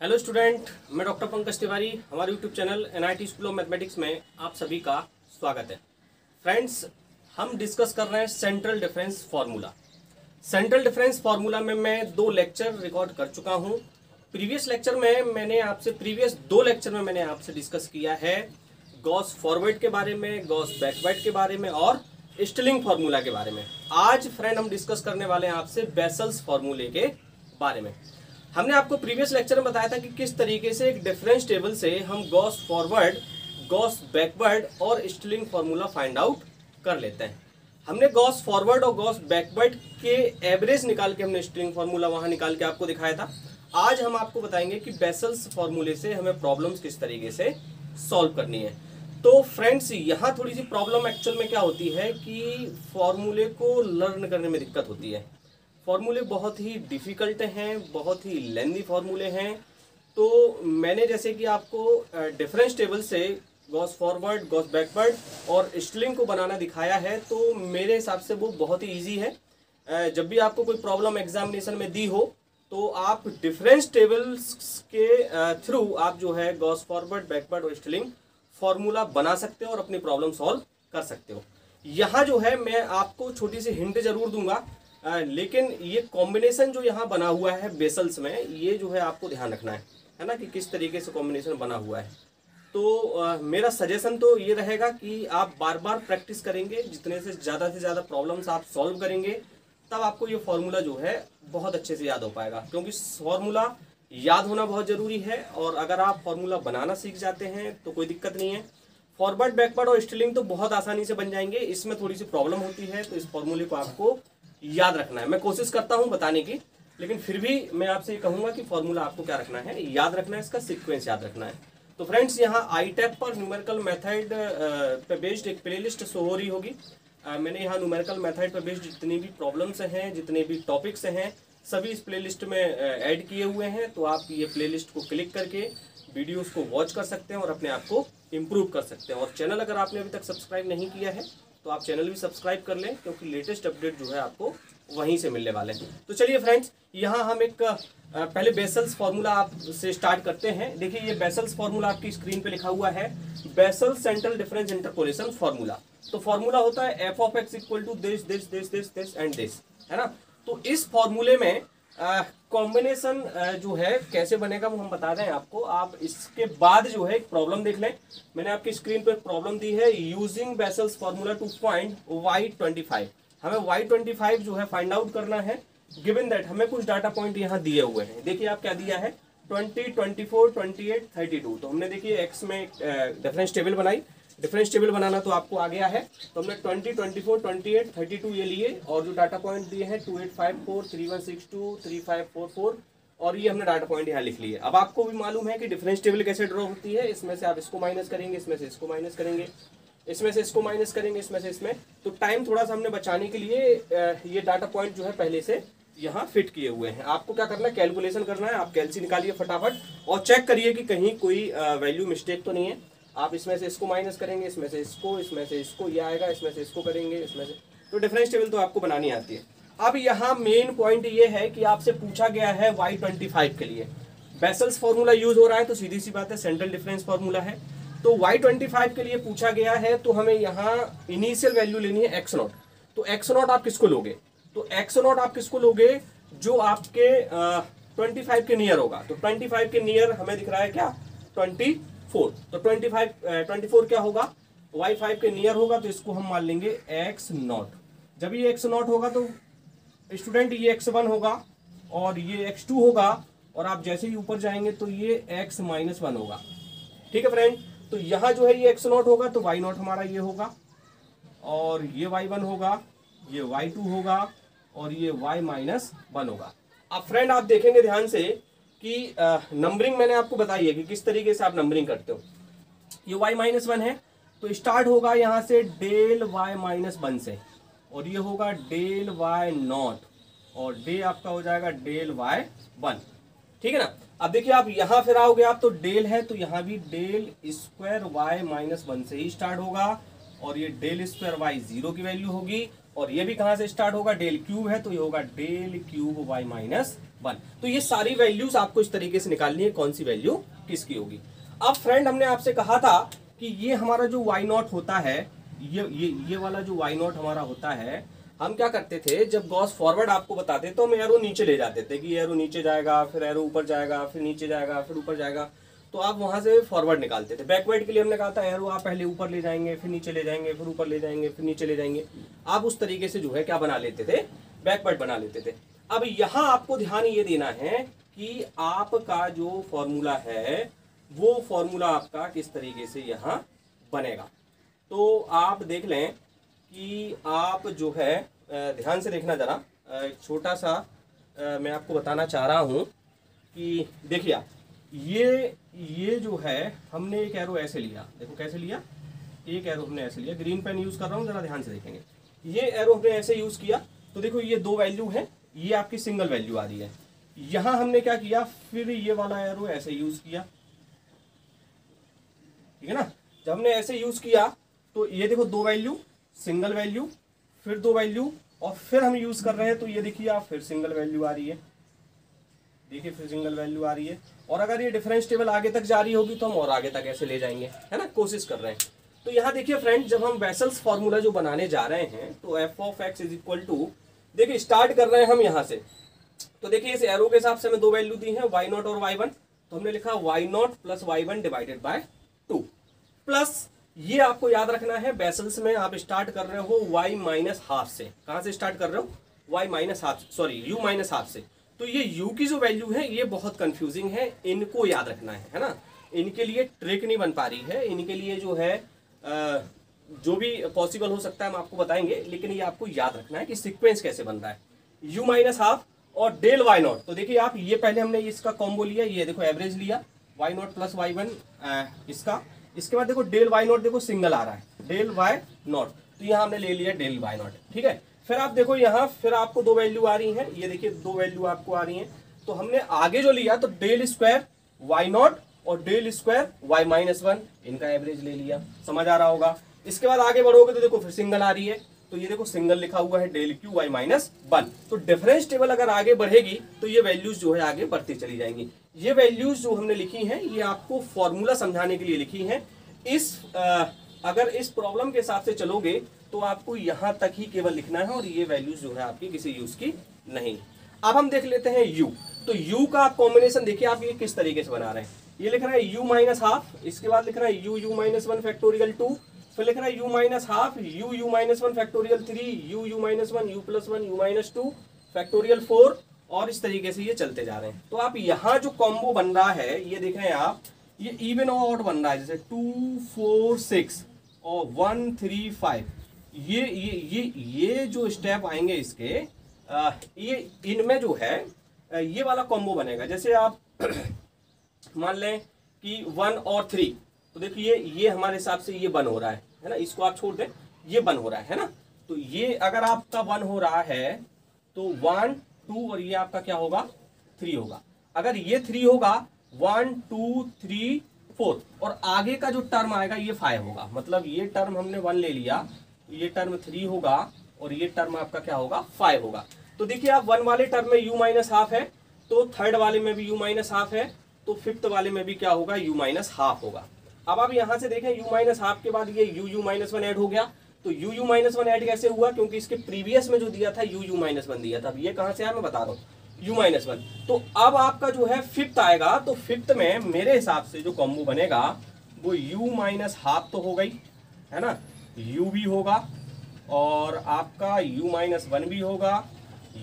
Hello student, मैं doctor Pankaj Tiwari. हमारे YouTube channel NIT school of mathematics में आप सभी का स्वागत है। फ्रेंड्स, हम डिस्कस कर रहे हैं central difference formula. Central difference formula में मैं 2 लेक्चर रिकॉर्ड कर चुका हूं। प्रीवियस दो लेक्चर में मैंने आपसे डिस्कस किया है गॉस फॉरवर्ड के बारे में, गॉस बैकवर्ड के बारे में और स्टिलिंग फार्मूला के बारे में। आज फ्रेंड हम डिस्कस करने वाले हैं आपसे बेसल्स फार्मूले के बारे में। हमने आपको प्रीवियस लेक्चर में बताया था कि किस तरीके से एक डिफरेंस टेबल से हम गॉस फॉरवर्ड, गॉस बैकवर्ड और स्टिलिंग फार्मूला फाइंड आउट कर लेते हैं। हमने गॉस फॉरवर्ड और गॉस बैकवर्ड के एवरेज निकाल के हमने स्टिलिंग फार्मूला वहां निकाल के आपको दिखाया था। आज हम आपको बताएंगे कि बेसल्स फार्मूले से हमें प्रॉब्लम्स किस तरीके से सॉल्व करनी है। तो फ्रेंड्स, यहाँ थोड़ी सी प्रॉब्लम एक्चुअल में क्या होती है कि फॉर्मूले को लर्न करने में दिक्कत होती है। फॉर्मूले बहुत ही डिफ़िकल्ट हैं, बहुत ही लेंदी फॉर्मूले हैं। तो मैंने जैसे कि आपको डिफरेंस टेबल से गॉस फॉरवर्ड, गॉस बैकवर्ड और स्टिलिंग को बनाना दिखाया है, तो मेरे हिसाब से वो बहुत ही इजी है। जब भी आपको कोई प्रॉब्लम एग्जामिनेशन में दी हो तो आप डिफरेंस टेबल्स के थ्रू आप जो है गॉस फॉरवर्ड, बैकवर्ड और स्टिलिंग फॉर्मूला बना सकते हो और अपनी प्रॉब्लम सॉल्व कर सकते हो। यहाँ जो है मैं आपको छोटी सी हिंट जरूर दूंगा, लेकिन ये कॉम्बिनेशन जो यहाँ बना हुआ है बेसल्स में, ये जो है आपको ध्यान रखना है ना, कि किस तरीके से कॉम्बिनेशन बना हुआ है। तो मेरा सजेशन तो ये रहेगा कि आप बार बार प्रैक्टिस करेंगे, जितने से ज़्यादा प्रॉब्लम्स आप सॉल्व करेंगे तब आपको ये फॉर्मूला जो है बहुत अच्छे से याद हो पाएगा। क्योंकि फॉर्मूला याद होना बहुत ज़रूरी है, और अगर आप फॉर्मूला बनाना सीख जाते हैं तो कोई दिक्कत नहीं है। फॉरवर्ड, बैकवर्ड और स्टिलिंग तो बहुत आसानी से बन जाएंगे। इसमें थोड़ी सी प्रॉब्लम होती है, तो इस फॉर्मूले को आपको याद रखना है। मैं कोशिश करता हूं बताने की, लेकिन फिर भी मैं आपसे ये कहूंगा कि फॉर्मूला आपको क्या रखना है, याद रखना है, इसका सीक्वेंस याद रखना है। तो फ्रेंड्स, यहाँ आई टैब पर न्यूमेरिकल मेथड पे बेस्ड एक प्लेलिस्ट शो हो रही होगी। मैंने यहाँ न्यूमेरिकल मेथड पे बेस्ड जितनी भी प्रॉब्लम्स हैं, जितने भी टॉपिक्स हैं, सभी इस प्लेलिस्ट में ऐड किए हुए हैं। तो आप ये प्लेलिस्ट को क्लिक करके वीडियोस को वॉच कर सकते हैं और अपने आप को इम्प्रूव कर सकते हैं। और चैनल अगर आपने अभी तक सब्सक्राइब नहीं किया है तो आप चैनल भी सब्सक्राइब कर लें, क्योंकि लेटेस्ट अपडेट जो है आपको वहीं से मिलने वाले हैं। तो चलिए फ्रेंड्स, यहाँ हम एक पहले बेसल्स फार्मूला आप से स्टार्ट करते हैं। देखिए, ये बेसल्स फार्मूला आपकी स्क्रीन पे लिखा हुआ है, Bessel central difference interpolation formula. तो फार्मूला होता है f of x equal to this this this this this and this, है ना। तो इस फार्मूले में कॉम्बिनेशन जो है कैसे बनेगा वो हम बता दें आपको। आप इसके बाद जो है एक प्रॉब्लम देख लें। मैंने आपकी स्क्रीन पर प्रॉब्लम दी है, using Bessel's formula to find y25। हमें y25 जो है फाइंड आउट करना है, गिवन दैट हमें कुछ डाटा पॉइंट यहाँ दिए हुए हैं। देखिए आप क्या दिया है, 20, 24, 28, 32। तो हमने देखिए एक्स में डिफरेंस टेबल बनाई। डिफरेंस टेबल बनाना तो आपको आ गया है। तो हमने 20, 24, 28, 32 ये लिए, और जो डाटा पॉइंट दिए हैं 2854, 3162, 3544, और ये हमने डाटा पॉइंट यहाँ लिख लिए। अब आपको भी मालूम है कि डिफरेंस टेबल कैसे ड्रॉ होती है। इसमें से आप इसको माइनस करेंगे, इसमें से इसको माइनस करेंगे, इसमें से इसको माइनस करेंगे, इसमें से इसमें। तो टाइम थोड़ा सा हमने बचाने के लिए ये डाटा पॉइंट जो है पहले से यहाँ फिट किए हुए हैं। आपको क्या करना है, कैलकुलेशन करना है। आप कैलसी निकालिए फटाफट और चेक करिए कि कहीं कोई वैल्यू मिस्टेक तो नहीं है। आप इसमें से इसको माइनस करेंगे, इसमें से इसको, इसमें से इसको, ये आएगा, इसमें से इसको करेंगे, इसमें से। तो डिफरेंस टेबल तो आपको बनानी आती है। अब यहाँ मेन पॉइंट ये है कि आपसे पूछा गया है y25 के लिए बेसल्स फॉर्मूला यूज हो रहा है, तो सीधी सी बात है सेंट्रल डिफरेंस फॉर्मूला है। तो y25 के लिए पूछा गया है, तो हमें यहाँ इनिशियल वैल्यू लेनी है x0। तो x0 आप किसको लोगे, तो x0 आप किसको लोगे, जो आपके 25 के नियर होगा। तो 25 के नियर हमें दिख रहा है क्या, 24। तो 24 क्या होगा, y5 के नियर होगा, तो इसको हम मान लेंगे x0। जब ये x0 होगा तो स्टूडेंट ये x1 होगा और ये x2 होगा, और आप जैसे ही ऊपर जाएंगे तो ये x-1 होगा। ठीक है फ्रेंड। तो यहाँ जो है ये x0 होगा, तो y0 हमारा ये होगा, और ये y1 होगा, ये y2 होगा, और ये y-1 होगा। अब फ्रेंड आप देखेंगे ध्यान से कि नंबरिंग मैंने आपको बताई है कि किस तरीके से आप नंबरिंग करते हो। ये y-1 है, तो स्टार्ट होगा यहाँ से डेल y-1 से, और ये होगा डेल y0, और डे आपका हो जाएगा डेल y1। ठीक है ना। अब देखिए आप यहाँ फिर आओगे आप, तो डेल है, तो यहाँ भी डेल स्क्वायर y-1 से ही स्टार्ट होगा, और ये डेल स्क्वायर y 0 की वैल्यू होगी, और ये भी कहाँ से स्टार्ट होगा, डेल क्यूब है तो ये होगा डेल क्यूब वाई माइनस 1। तो ये सारी वैल्यूज आपको इस तरीके से निकालनी है, कौन सी वैल्यू किसकी होगी। अब फ्रेंड हमने आपसे कहा था कि ये हमारा जो वाई नॉट होता है, ये वाला जो वाई नॉट हमारा होता है, हम क्या करते थे जब गॉस फॉरवर्ड आपको बताते तो हम एरो नीचे ले जाते थे कि एरो नीचे जाएगा, फिर एरो ऊपर जाएगा, फिर नीचे जाएगा, फिर ऊपर जाएगा, तो आप वहां से फॉरवर्ड निकालते थे। बैकवर्ड के लिए हमने कहा था एरो आप पहले ऊपर ले जाएंगे, फिर नीचे ले जाएंगे, फिर ऊपर ले जाएंगे, फिर नीचे ले जाएंगे। आप उस तरीके से जो है क्या बना लेते थे, बैकवर्ड बना लेते थे। अब यहाँ आपको ध्यान ये देना है कि आपका जो फॉर्मूला है वो फॉर्मूला आपका किस तरीके से यहाँ बनेगा। तो आप देख लें कि आप जो है ध्यान से देखना जरा, एक छोटा सा मैं आपको बताना चाह रहा हूँ कि देखिए आप ये जो है हमने एक एरो ऐसे लिया, देखो कैसे लिया, एक एरो हमने ऐसे लिया, ग्रीन पेन यूज कर रहा हूँ, जरा ध्यान से देखेंगे। ये एरो हमने ऐसे यूज किया तो देखो ये दो वैल्यू है, ये आपकी सिंगल वैल्यू आ रही है। यहां हमने क्या किया, फिर ये वाला एरो ऐसे यूज किया, ठीक है ना। जब हमने ऐसे यूज किया तो ये देखो दो वैल्यू, सिंगल वैल्यू, फिर दो वैल्यू, और फिर हम यूज कर रहे हैं तो ये देखिए आप फिर सिंगल वैल्यू आ रही है, देखिए फिर सिंगल वैल्यू आ रही है। और अगर ये डिफरेंस टेबल आगे तक जारी होगी तो हम और आगे तक ऐसे ले जाएंगे, है ना, कोशिश कर रहे हैं। तो यहाँ देखिए फ्रेंड, जब हम वेसल्स फॉर्मूला जो बनाने जा रहे हैं तो f of x is equal to, देखिए स्टार्ट कर रहे हैं हम यहाँ से, तो देखिए इस एरो के हिसाब से हमें दो वैल्यू दी है, वाई नॉट और वाई वन, तो हमने लिखा y not plus y one divided by 2, प्लस ये आपको याद रखना है बेसल्स में आप स्टार्ट कर रहे हो y माइनस हाफ से। कहां से स्टार्ट कर रहे हो, y minus half, sorry u minus half से। तो ये u की जो वैल्यू है ये बहुत कंफ्यूजिंग है, इनको याद रखना है ना। इनके लिए ट्रिक नहीं बन पा रही है, इनके लिए जो है जो भी पॉसिबल हो सकता है हम आपको बताएंगे, लेकिन ये आपको याद रखना है कि सीक्वेंस कैसे बन रहा है, u माइनस हाफ और डेल वाई नॉट। तो देखिए आप ये पहले हमने इसका कॉम्बो लिया, ये देखो एवरेज लिया, y not plus y one इसका, इसके बाद देखो डेल वाई नॉट देखो सिंगल आ रहा है, डेल वाई नॉट, तो यहाँ हमने ले लिया डेल वाई नॉट, ठीक है। फिर आप देखो यहाँ फिर आपको दो वैल्यू आ रही हैं, ये देखिए दो वैल्यू आपको आ रही हैं, तो हमने आगे जो लिया तो डेल स्क्वायर वाई नॉट और del square y minus one, इनका एवरेज ले लिया, समझ आ रहा होगा। इसके बाद आगे बढ़ोगे तो देखो फिर सिंगल आ रही है, तो ये देखो सिंगल लिखा हुआ है del cube y minus one. तो डिफरेंस टेबल अगर आगे बढ़ेगी तो ये वैल्यूज जो है आगे बढ़ती चली जाएंगी। ये वैल्यूज जो हमने लिखी हैं ये आपको फॉर्मूला समझाने के लिए लिखी हैं। अगर इस प्रॉब्लम के हिसाब से चलोगे तो आपको यहां तक ही केवल लिखना है, और ये वैल्यूज जो है आपकी किसी यूज की नहीं। अब हम देख लेते हैं u, तो u का आप कॉम्बिनेशन देखिए आप ये किस तरीके से बना रहे हैं। ये लिख रहा है u माइनस हाफ, इसके बाद लिख रहा है u माइनस वन फैक्टोरियल 2, फिर लिख रहा है u minus half u minus one factorial 3, u minus one u plus one u minus 2 factorial 4, और इस तरीके से ये चलते जा रहे हैं। तो आप यहाँ जो कॉम्बो बन रहा है ये देख रहे हैं आप, ये इवन और ऑड बन रहा है, जैसे 2 4 6 और 1 3 5, ये जो स्टेप आएंगे इसके ये इनमें जो है ये वाला कॉम्बो बनेगा। जैसे आप मान लें कि 1 और 3, तो देखिए ये हमारे हिसाब से ये 1 हो रहा है ना, इसको आप छोड़ दें, ये 1 हो रहा है ना। तो ये अगर आपका 1 हो रहा है तो 1 2 और ये आपका क्या होगा 3 होगा। अगर ये 3 होगा 1 2 3 4, और आगे का जो टर्म आएगा ये 5 होगा, मतलब ये टर्म हमने 1 ले लिया, ये टर्म 3 होगा और ये टर्म आपका क्या होगा 5 होगा। तो देखिए आप 1 वाले टर्म में u माइनस हाफ है, तो थर्ड वाले में भी u माइनस हाफ है, तो फिफ्थ वाले में भी क्या होगा u माइनस हाफ होगा। अब आप यहां से देखें u माइनस हाफ के बाद ये u माइनस वन ऐड हो गया, तो u माइनस वन ऐड कैसे हुआ, क्योंकि इसके प्रीवियस में जो दिया था u माइनस वन दिया था। अब ये कहां से आया मैं बता रहा हूँ, u माइनस वन। तो अब आपका जो है फिफ्थ आएगा, तो फिफ्थ में मेरे हिसाब से जो कॉम्बो बनेगा वो u माइनस हाफ तो हो गई है ना, u भी होगा और आपका u माइनस वन भी होगा,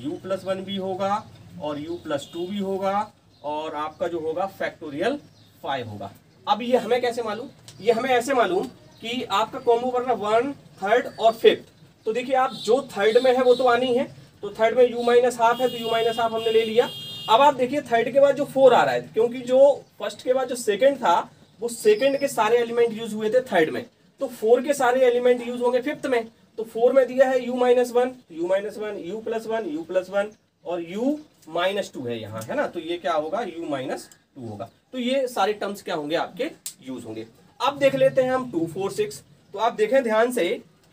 u प्लस वन भी होगा और u प्लस टू भी होगा, और आपका जो होगा फैक्टोरियल 5 होगा। अब ये हमें कैसे मालूम, ये हमें ऐसे मालूम कि आपका कॉम्बो बन रहा 1 थर्ड और फिफ्थ। तो देखिए आप जो थर्ड में है वो तो आनी है, तो थर्ड में u माइनस हाफ है, तो u माइनस हाफ हमने ले लिया। अब आप देखिए थर्ड के बाद जो 4 आ रहा है, क्योंकि जो फर्स्ट के बाद जो सेकंड था वो सेकंड के सारे एलिमेंट यूज हुए थे थर्ड में, तो 4 के सारे एलिमेंट यूज होंगे फिफ्थ में। तो 4 में दिया है u minus one, u plus one, u plus one और u माइनस टू है यहाँ, है ना। तो ये क्या होगा u माइनस टू होगा। तो ये सारे टर्म्स क्या होंगे आपके यूज होंगे। अब देख लेते हैं हम 2 4 6। तो आप देखें ध्यान से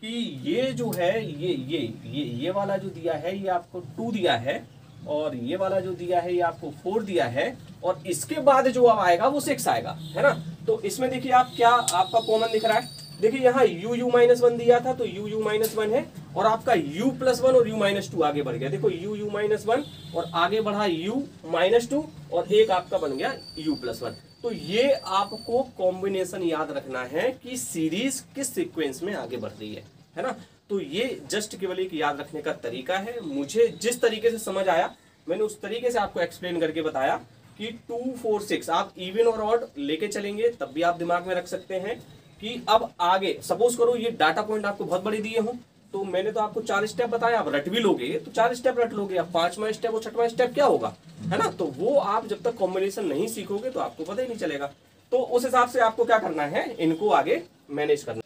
कि ये जो है ये वाला जो दिया है ये आपको 2 दिया है, और ये वाला जो दिया है ये आपको 4 दिया है, और इसके बाद जो अब आएगा वो 6 आएगा, है ना। तो इसमें देखिए आप क्या आपका कॉमन दिख रहा है, देखिए यहाँ u-1 दिया था तो u-1 है, और आपका u+1 और u-2 आगे बढ़ गया, देखो u-1 और आगे बढ़ा u-2 और एक आपका बन गया u+1। तो ये आपको कॉम्बिनेशन याद रखना है कि सीरीज किस सीक्वेंस में आगे बढ़ रही है ना। तो ये जस्ट केवल एक याद रखने का तरीका है। मुझे जिस तरीके से समझ आया मैंने उस तरीके से आपको एक्सप्लेन करके बताया कि 2, 4, 6 आप इवन और ऑड लेके चलेंगे तब भी आप दिमाग में रख सकते हैं कि अब आगे सपोज करो ये डाटा पॉइंट आपको बहुत बड़े दिए हों, तो मैंने तो आपको 4 स्टेप बताया, आप रट भी लोगे तो 4 स्टेप रट लोगे, अब 5वां स्टेप और 6वां स्टेप क्या होगा, है ना। तो वो आप जब तक कॉम्बिनेशन नहीं सीखोगे तो आपको पता ही नहीं चलेगा। तो उस हिसाब से आपको क्या करना है, इनको आगे मैनेज करना।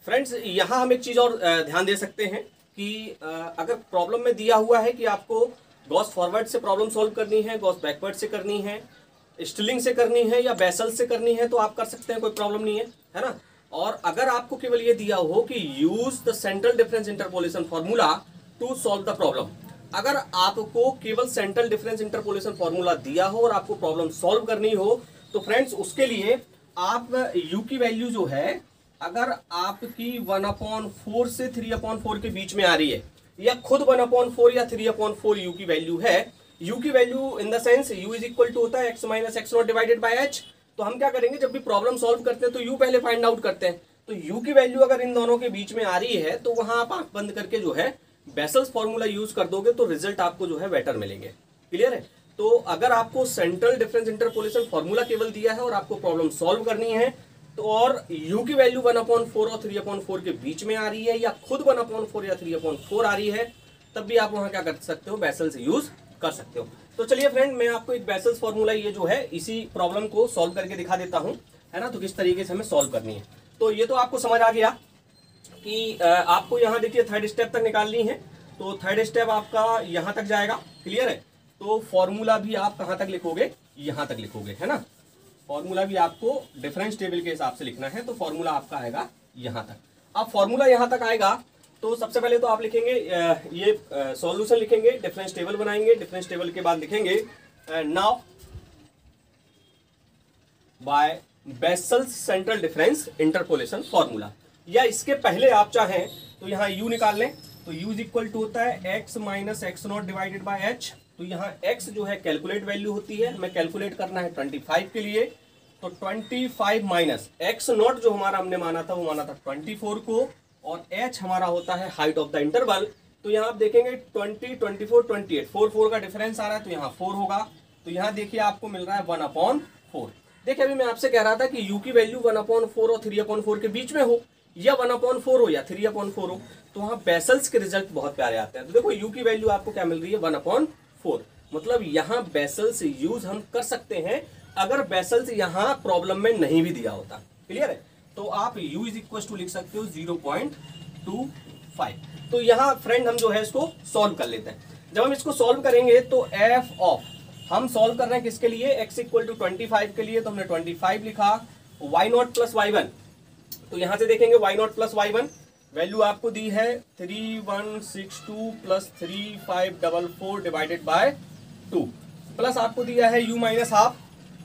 फ्रेंड्स यहाँ हम एक चीज और ध्यान दे सकते हैं कि अगर प्रॉब्लम में दिया हुआ है कि आपको गॉस फॉरवर्ड से प्रॉब्लम सॉल्व करनी है, गॉस बैकवर्ड से करनी है, स्टिलिंग से करनी है या बेसल से करनी है, तो आप कर सकते हैं, कोई प्रॉब्लम नहीं है ना। और अगर आपको केवल ये दिया हो कि use the central difference interpolation formula to solve the problem, अगर आपको केवल सेंट्रल डिफरेंस इंटरपोलेशन फॉर्मूला दिया हो और आपको प्रॉब्लम सॉल्व करनी हो, तो फ्रेंड्स उसके लिए आप u की वैल्यू जो है अगर आपकी 1/4 से 3/4 के बीच में आ रही है, या खुद 1/4 या 3/4 u की वैल्यू है, u की value in the sense u is equal to होता है x minus x not divided by h। तो हम क्या करेंगे, जब भी प्रॉब्लम सॉल्व करते हैं तो u पहले फाइंड आउट करते हैं। तो u की वैल्यू अगर इन दोनों के बीच में आ रही है तो वहां आप आंख बंद करके जो है बेसल्स फॉर्मूला यूज कर दोगे तो रिजल्ट आपको जो है बेटर मिलेंगे। क्लियर है। तो अगर आपको सेंट्रल डिफरेंस इंटरपोलेशन फॉर्मूला केवल दिया है और आपको प्रॉब्लम सॉल्व करनी है, तो और u की वैल्यू 1/4 और 3/4 के बीच में आ रही है, या खुद 1/4 या 3/4 आ रही है, तब भी आप वहां क्या कर सकते हो, बेसल्स यूज कर सकते हो। तो चलिए फ्रेंड मैं आपको एक बेसल्स फॉर्मूला ये जो है इसी प्रॉब्लम को सॉल्व करके दिखा देता हूं, है ना। तो किस तरीके से हमें सॉल्व करनी है, तो ये तो आपको समझ आ गया कि आपको यहाँ देखिए 3rd स्टेप तक निकालनी है। तो 3rd स्टेप आपका यहाँ तक जाएगा। क्लियर है। तो फॉर्मूला भी आप कहाँ तक लिखोगे, यहाँ तक लिखोगे, है ना। फॉर्मूला भी आपको डिफरेंस टेबल के हिसाब से लिखना है, तो फॉर्मूला आपका आएगा यहाँ तक। अब फॉर्मूला यहाँ तक आएगा तो सबसे पहले तो आप लिखेंगे ये सॉल्यूशन लिखेंगे, डिफरेंस टेबल बनाएंगे, डिफरेंस टेबल के बाद लिखेंगे now by Bessel's central difference interpolation formula. या इसके पहले आप चाहें तो यहाँ u निकाल लें, तो u इज इक्वल टू होता है x minus x not divided by h। तो यहाँ x जो है कैलकुलेट वैल्यू होती है, हमें कैलकुलेट करना है 25 के लिए, तो 25 माइनस एक्स नॉट जो हमारा हमने माना था वो माना था 24 को, और h हमारा होता है हाइट ऑफ द इंटरवल। तो यहाँ आप देखेंगे 20, 24, 28, 4 का डिफरेंस आ रहा है, तो यहाँ 4 होगा। तो यहाँ देखिए आपको मिल रहा है 1/4। देखिए अभी मैं आपसे कह रहा था कि u की वैल्यू 1/4 और 3/4 के बीच में हो, या 1/4 हो या 3/4 हो, तो वहाँ बेसल्स के रिजल्ट बहुत प्यारे आते हैं। तो देखो u की वैल्यू आपको क्या मिल रही है, 1/4। मतलब यहाँ बेसल्स यूज हम कर सकते हैं अगर बेसल्स यहाँ प्रॉब्लम में नहीं भी दिया होता। क्लियर है। तो आप u इज इक्वल टू लिख सकते हो 0.25। तो यहाँ फ्रेंड हम जो है इसको सॉल्व कर लेते हैं। जब हम इसको सॉल्व करेंगे तो f ऑफ, हम सॉल्व कर रहे हैं किसके लिए, x इक्वल टू 25 के लिए, तो हमने 25 लिखा, y0 प्लस y1। तो यहाँ से देखेंगे y0 प्लस y1 वैल्यू आपको दी है 3162 प्लस 3544 डिवाइडेड बाय 2, प्लस आपको दिया है u माइनस हाफ।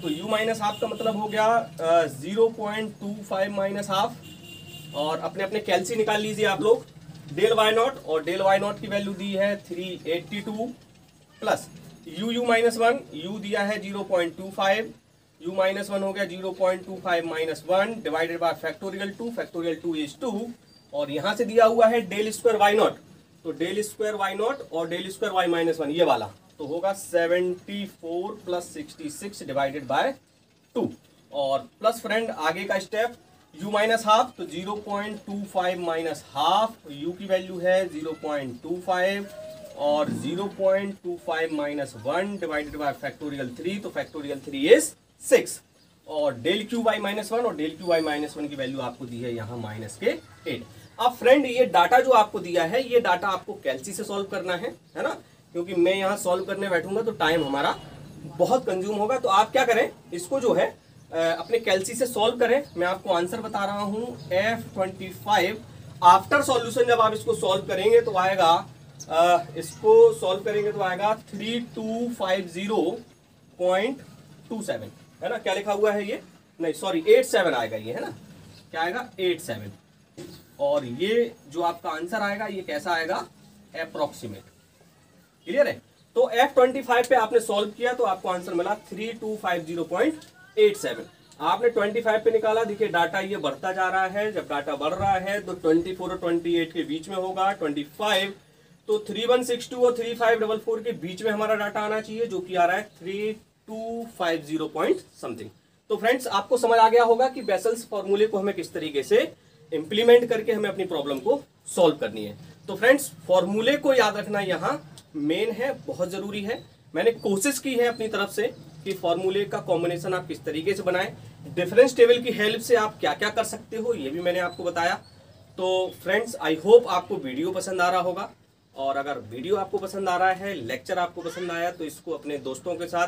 तो u माइनस हाफ का मतलब हो गया 0.25 माइनस हाफ, और अपने अपने कैलसी निकाल लीजिए आप लोग। डेल y0, और डेल y0 की वैल्यू दी है 382 प्लस u माइनस 1, u दिया है 0.25, u माइनस 1 हो गया 0.25 minus 1 divided by factorial 2, factorial 2 is 2, और यहाँ से दिया हुआ है डेल स्क्वायर y0, तो डेल स्क्वायर y0 और डेल स्क्वायर y माइनस 1 ये वाला, तो होगा 74 प्लस 66 डिवाइडेड बाय 2, और प्लस फ्रेंड आगे का स्टेप u माइनस हाफ, तो 0.25 माइनस हाफ, u की वैल्यू है 0.25, और 0.25 माइनस 1 डिवाइडेड बाय फैक्टोरियल 3, तो फैक्टोरियल 3 इज 6, और डेल क्यू वाई माइनस 1, और डेल क्यू वाई माइनस 1 की वैल्यू आपको दी है यहाँ माइनस के 8। अब फ्रेंड ये डाटा जो आपको दिया है, ये डाटा आपको कैलसी से सॉल्व करना है ना, क्योंकि मैं यहाँ सॉल्व करने बैठूंगा तो टाइम हमारा बहुत कंज्यूम होगा। तो आप क्या करें, इसको जो है अपने कैलसी से सॉल्व करें। मैं आपको आंसर बता रहा हूँ F25 आफ्टर सॉल्यूशन जब आप इसको सॉल्व करेंगे तो आएगा इसको सॉल्व करेंगे तो आएगा 3250.27, है ना। क्या लिखा हुआ है ये, नहीं सॉरी 87 आएगा ये, है ना। क्या आएगा 87, और ये जो आपका आंसर आएगा ये कैसा आएगा, अप्रोक्सीमेट। क्लियर है। तो F25 पे आपने सॉल्व किया तो आपको आंसर मिला 3250.87। आपने 25 पे निकाला, देखिए डाटा ये बढ़ता जा रहा है, जब डाटा बढ़ रहा है तो 24 और 28 के बीच में होगा 25, तो 3162 और 3544 के बीच में हमारा डाटा आना चाहिए, जो कि आ रहा है 3250 पॉइंट समथिंग। तो फ्रेंड्स आपको समझ आ गया होगा कि बेसल्स फॉर्मूले को हमें किस तरीके से इंप्लीमेंट करके हमें अपनी प्रॉब्लम को सॉल्व करनी है। तो फ्रेंड्स फॉर्मूले को याद रखना यहाँ मेन है, बहुत जरूरी है। मैंने कोशिश की है अपनी तरफ से कि फॉर्मूले का कॉम्बिनेशन आप किस तरीके से बनाएं, डिफरेंस टेबल की हेल्प से आप क्या क्या कर सकते हो ये भी मैंने आपको बताया। तो फ्रेंड्स आई होप आपको वीडियो पसंद आ रहा होगा, और अगर वीडियो आपको पसंद आ रहा है, लेक्चर आपको पसंद आया, तो इसको अपने दोस्तों के साथ,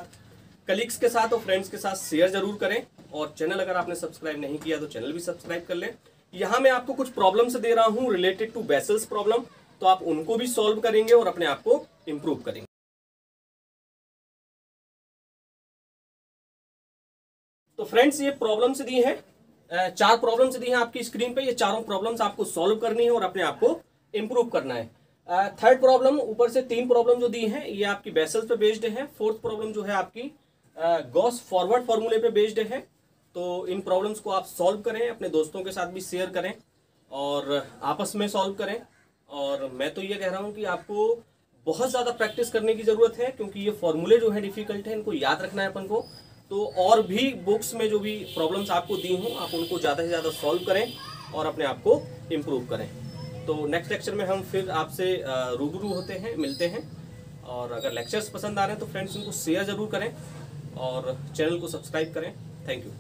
कलीग्स के साथ और फ्रेंड्स के साथ शेयर जरूर करें। और चैनल अगर आपने सब्सक्राइब नहीं किया तो चैनल भी सब्सक्राइब कर लें। यहाँ मैं आपको कुछ प्रॉब्लम्स दे रहा हूँ रिलेटेड टू बेसल्स प्रॉब्लम, तो आप उनको भी सॉल्व करेंगे और अपने आप को इम्प्रूव करेंगे। तो फ्रेंड्स ये प्रॉब्लम्स दी हैं, 4 प्रॉब्लम्स दी हैं आपकी स्क्रीन पे। ये चारों प्रॉब्लम्स आपको सॉल्व करनी है और अपने आप को इम्प्रूव करना है। थर्ड प्रॉब्लम, ऊपर से 3 प्रॉब्लम जो दी हैं ये आपकी बेसल्स पे बेस्ड है। फोर्थ प्रॉब्लम जो है आपकी गॉस फॉरवर्ड फॉर्मूले पे बेस्ड है। तो इन प्रॉब्लम्स को आप सॉल्व करें, अपने दोस्तों के साथ भी शेयर करें और आपस में सॉल्व करें। और मैं तो ये कह रहा हूँ कि आपको बहुत ज़्यादा प्रैक्टिस करने की ज़रूरत है, क्योंकि ये फॉर्मूले जो है डिफिकल्ट है, इनको याद रखना है अपन को। तो और भी बुक्स में जो भी प्रॉब्लम्स आपको दी हों आप उनको ज़्यादा से ज़्यादा सॉल्व करें और अपने आप को इम्प्रूव करें। तो नेक्स्ट लेक्चर में हम फिर आपसे रूबरू होते हैं, मिलते हैं। और अगर लेक्चर्स पसंद आ रहे हैं तो फ्रेंड्स उनको शेयर ज़रूर करें और चैनल को सब्सक्राइब करें। Thank you.